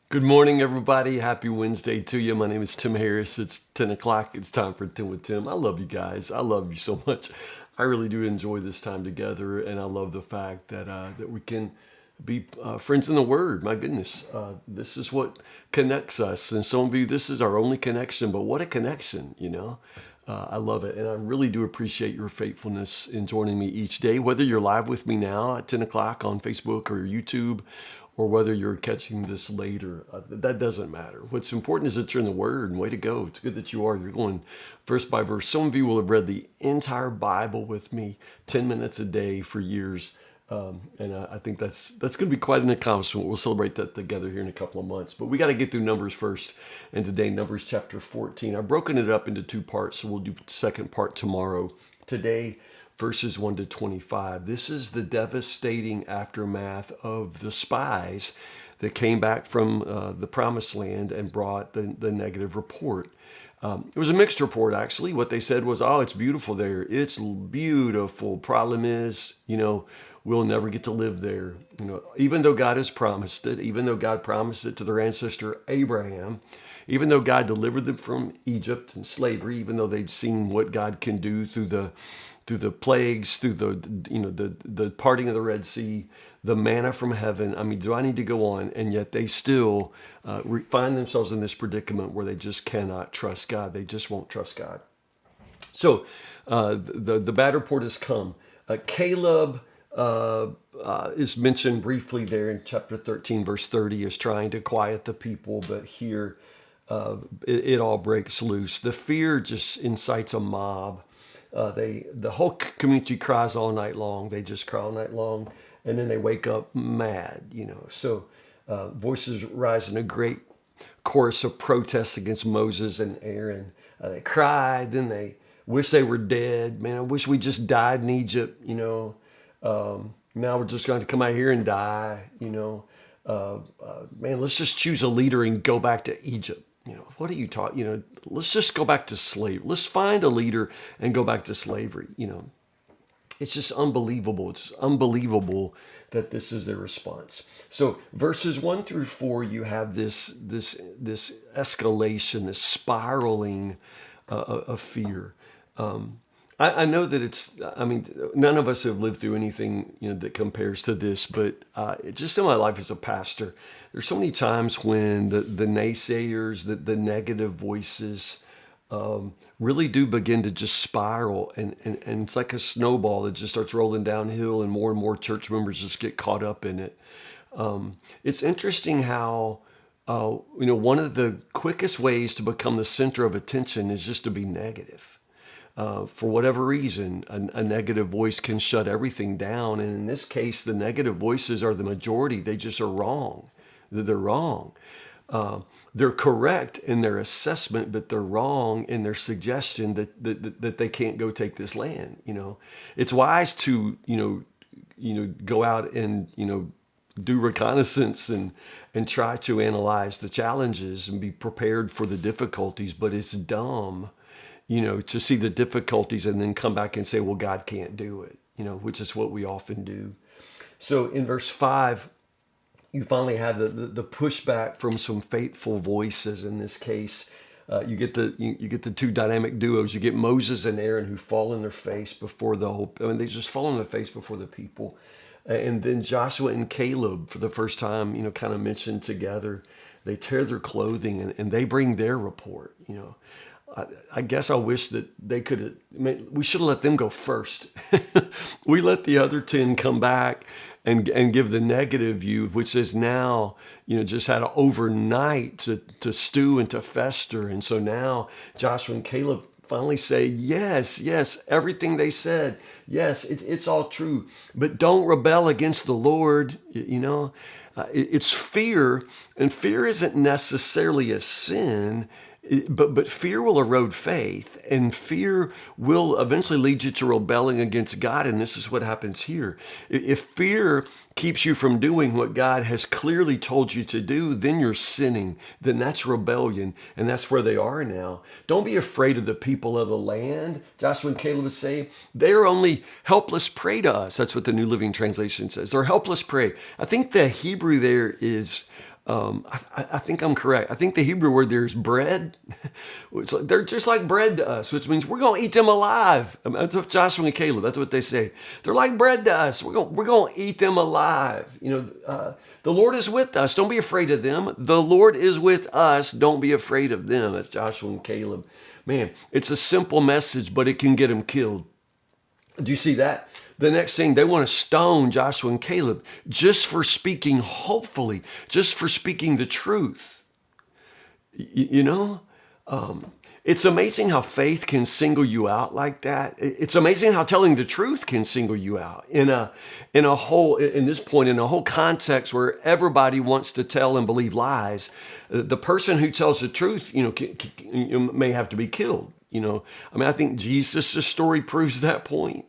Good morning, everybody. Happy Wednesday to you. My name is Tim Harris. It's 10 o'clock. It's time for 10 with Tim. I love you guys. I love you so much. I really do enjoy this time together, and I love the fact that we can be friends in the Word. My goodness, this is what connects us. And some of you, this is our only connection, but what a connection, you know? I love it. And I really do appreciate your faithfulness in joining me each day, whether you're live with me now at 10 o'clock on Facebook or YouTube, or whether you're catching this later. That doesn't matter. What's important is that you're in the Word, and way to go. It's good that you are. You're going verse by verse. Some of you will have read the entire Bible with me, 10 minutes a day for years. And I think that's going to be quite an accomplishment. We'll celebrate that together here in a couple of months. But we got to get through Numbers first. And today, Numbers chapter 14. I've broken it up into two parts, so we'll do the second part tomorrow. Today, verses 1 to 25. This is the devastating aftermath of the spies that came back from the promised land and brought the negative report. It was a mixed report, actually. What they said was, oh, it's beautiful there. It's beautiful. Problem is, we'll never get to live there. Even though God has promised it, even though God promised it to their ancestor Abraham, even though God delivered them from Egypt and slavery, even though they'd seen what God can do through the plagues, through the parting of the Red Sea, the manna from heaven. I mean, do I need to go on? And yet they still find themselves in this predicament where they just cannot trust God. They just won't trust God. So the bad report has come. Caleb is mentioned briefly there in chapter 13, verse 30, is trying to quiet the people, but here it all breaks loose. The fear just incites a mob. The whole community cries all night long. They just cry all night long, and then they wake up mad, So voices rise in a great chorus of protest against Moses and Aaron. They cried, then they wish they were dead. Man, I wish we just died in Egypt, Now we're just going to come out here and die, Man, let's just choose a leader and go back to Egypt. What are you talking? Let's just go back to slavery. Let's find a leader and go back to slavery. It's just unbelievable. It's unbelievable that this is their response. So verses 1 through 4, you have this escalation, this spiraling of fear. I know that none of us have lived through anything that compares to this, but just in my life as a pastor, there's so many times when the naysayers, the negative voices really do begin to just spiral, and it's like a snowball that just starts rolling downhill, and more church members just get caught up in it. It's interesting how one of the quickest ways to become the center of attention is just to be negative. For whatever reason, a negative voice can shut everything down. And in this case, the negative voices are the majority. They just are wrong. They're wrong. They're correct in their assessment, but they're wrong in their suggestion that they can't go take this land. It's wise to, go out and, do reconnaissance and try to analyze the challenges and be prepared for the difficulties, but it's dumb to see the difficulties and then come back and say, well, God can't do it, which is what we often do. So in verse 5, you finally have the pushback from some faithful voices. In this case, you get the two dynamic duos. You get Moses and Aaron, who fall on their face before they just fall on their face before the people. And then Joshua and Caleb, for the first time, kind of mentioned together. They tear their clothing and they bring their report, I guess I wish that we should have let them go first. We let the other 10 come back and give the negative view, which is now, just had overnight to stew and to fester. And so now Joshua and Caleb finally say, yes, everything they said, yes, it's all true, but don't rebel against the Lord, It's fear, and fear isn't necessarily a sin. But fear will erode faith, and fear will eventually lead you to rebelling against God. And this is what happens here. If fear keeps you from doing what God has clearly told you to do, then you're sinning. Then that's rebellion, and that's where they are now. Don't be afraid of the people of the land. Joshua and Caleb is saying they're only helpless prey to us. That's what the New Living Translation says. They're helpless prey. I think the Hebrew there is. I think I'm correct. I think the Hebrew word there is bread. They're just like bread to us, which means we're going to eat them alive. I mean, that's what Joshua and Caleb, that's what they say. They're like bread to us. We're going to eat them alive. The Lord is with us. Don't be afraid of them. The Lord is with us. Don't be afraid of them. That's Joshua and Caleb. Man, it's a simple message, but it can get them killed. Do you see that? The next thing, they want to stone Joshua and Caleb just for speaking hopefully, just for speaking the truth. You know, it's amazing how faith can single you out like that. It's amazing how telling the truth can single you out in a whole, in this point, in a whole context where everybody wants to tell and believe lies. The person who tells the truth, may have to be killed. I think Jesus' story proves that point.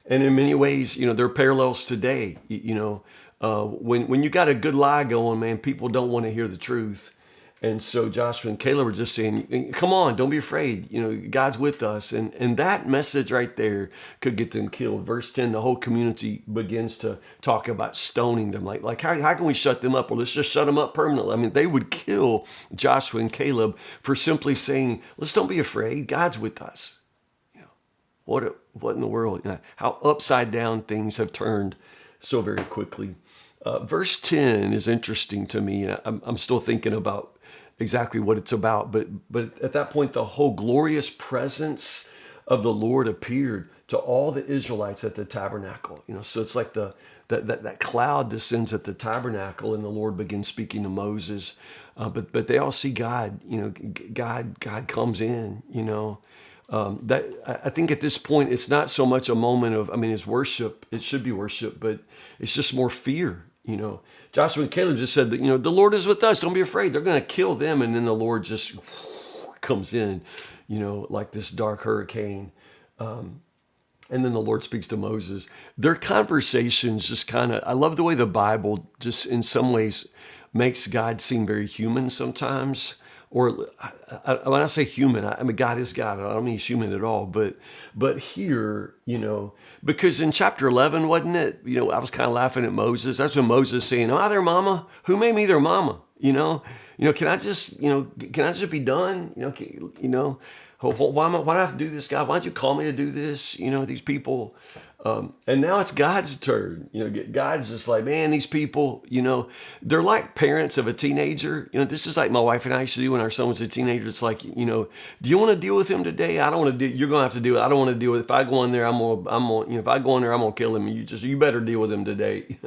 And in many ways, there are parallels today. When you got a good lie going, man, people don't want to hear the truth. And so Joshua and Caleb were just saying, come on, don't be afraid. God's with us. And that message right there could get them killed. Verse 10, the whole community begins to talk about stoning them. Like how can we shut them up? Well, let's just shut them up permanently. I mean, they would kill Joshua and Caleb for simply saying, let's don't be afraid. God's with us. What in the world? How upside down things have turned so very quickly. Verse 10 is interesting to me. I'm still thinking about exactly what it's about. But at that point, the whole glorious presence of the Lord appeared to all the Israelites at the tabernacle. So it's like that cloud descends at the tabernacle, and the Lord begins speaking to Moses. But they all see God. God comes in. I think at this point, it's not so much a moment of, it's worship. It should be worship, but it's just more fear. Joshua and Caleb just said that, the Lord is with us. Don't be afraid. They're going to kill them. And then the Lord just comes in, like this dark hurricane. And then the Lord speaks to Moses. Their conversations just I love the way the Bible just in some ways makes God seem very human sometimes. Or when I say human, I mean, God is God. I don't mean he's human at all. But here, because in chapter 11, wasn't it? I was kind of laughing at Moses. That's when Moses saying, "Oh, their mama. Who made me their mama?" Can I just be done? Why do I have to do this, God? Why don't you call me to do this? These people. And now it's God's turn. God's just like, man, these people, they're like parents of a teenager. This is like my wife and I used to do when our son was a teenager. It's like, do you want to deal with him today? I don't want to do. You're gonna have to do it. I don't want to deal with. If I go in there, I'm gonna. If I go in there, I'm gonna kill him. You better deal with him today.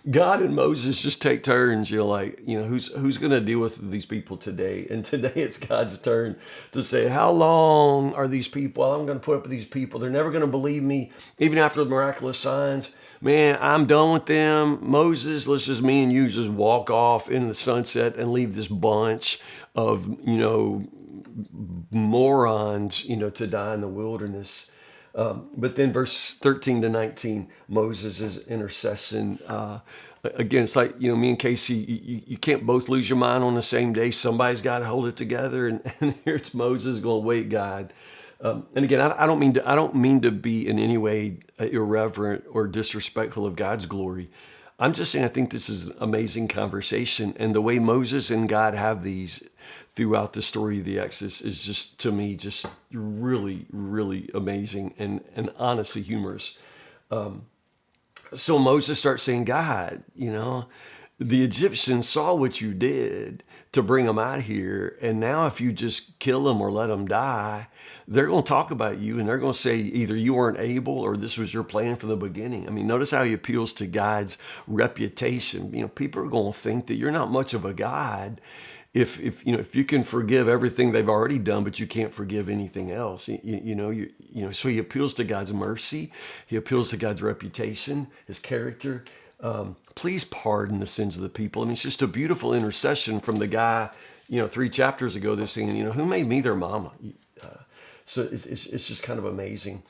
God and Moses just take turns. Who's gonna deal with these people today? And today it's God's turn to say, how long are these people? I'm gonna put up with these people. They're never gonna believe me, even after miraculous signs. Man, I'm done with them. Moses, let's just me and you just walk off into the sunset and leave this bunch of, morons, to die in the wilderness. But then verse 13 to 19, Moses' intercession. Again, it's like, me and Casey, you can't both lose your mind on the same day. Somebody's got to hold it together. And here it's Moses going, wait, God. And again, I don't mean to be in any way irreverent or disrespectful of God's glory. I'm just saying I think this is an amazing conversation, and the way Moses and God have these throughout the story of the Exodus is just, to me, just really, really amazing and honestly humorous. So Moses starts saying, God, the Egyptians saw what you did to bring them out here. And now if you just kill them or let them die, they're going to talk about you, and they're going to say either you weren't able or this was your plan from the beginning. Notice how he appeals to God's reputation. People are going to think that you're not much of a God if you can forgive everything they've already done, but you can't forgive anything else. So he appeals to God's mercy. He appeals to God's reputation, his character. Please pardon the sins of the people. It's just a beautiful intercession from the guy, 3 chapters ago, they're saying, who made me their mama? So it's just kind of amazing.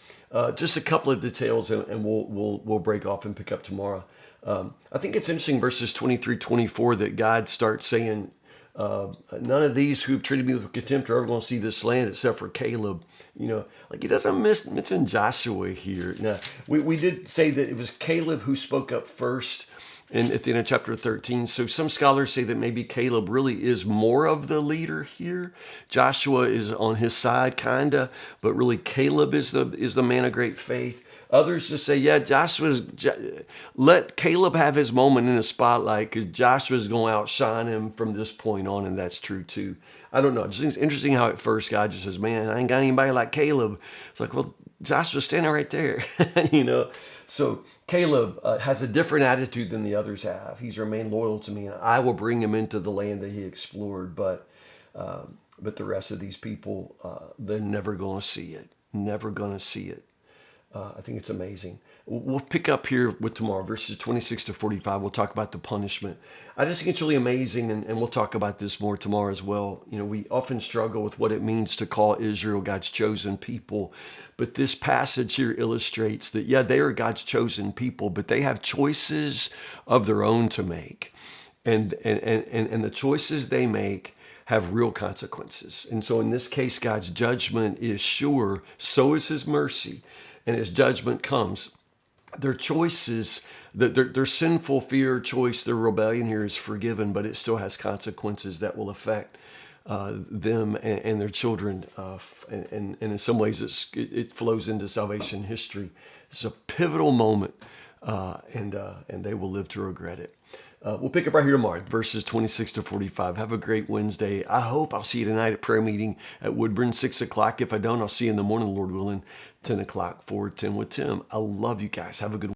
Just a couple of details, and we'll break off and pick up tomorrow. I think it's interesting, verses 23-24, that God starts saying, none of these who've treated me with contempt are ever going to see this land except for Caleb. Like he doesn't mention Joshua here. Now, we did say that it was Caleb who spoke up first at the end of chapter 13. So some scholars say that maybe Caleb really is more of the leader here. Joshua is on his side, kinda, but really Caleb is the man of great faith. Others just say, yeah, let Caleb have his moment in the spotlight because Joshua's going to outshine him from this point on, and that's true too. I don't know. Just think it's interesting how at first God just says, man, I ain't got anybody like Caleb. It's like, well, Joshua's standing right there, So Caleb has a different attitude than the others have. He's remained loyal to me, and I will bring him into the land that he explored. But the rest of these people, they're never going to see it. Never going to see it. I think it's amazing. We'll pick up here with tomorrow, verses 26-45. We'll talk about the punishment. I just think it's really amazing, and we'll talk about this more tomorrow as well. We often struggle with what it means to call Israel God's chosen people. But this passage here illustrates that, yeah, they are God's chosen people, but they have choices of their own to make. And the choices they make have real consequences. And so in this case, God's judgment is sure, so is his mercy. And as judgment comes, their choices, their sinful fear choice, their rebellion here is forgiven, but it still has consequences that will affect them and their children. And in some ways, it flows into salvation history. It's a pivotal moment, and they will live to regret it. We'll pick up right here tomorrow, verses 26-45. Have a great Wednesday. I hope I'll see you tonight at prayer meeting at Woodburn, 6 o'clock. If I don't, I'll see you in the morning, Lord willing, 10 o'clock for 10 with Tim. I love you guys. Have a good one.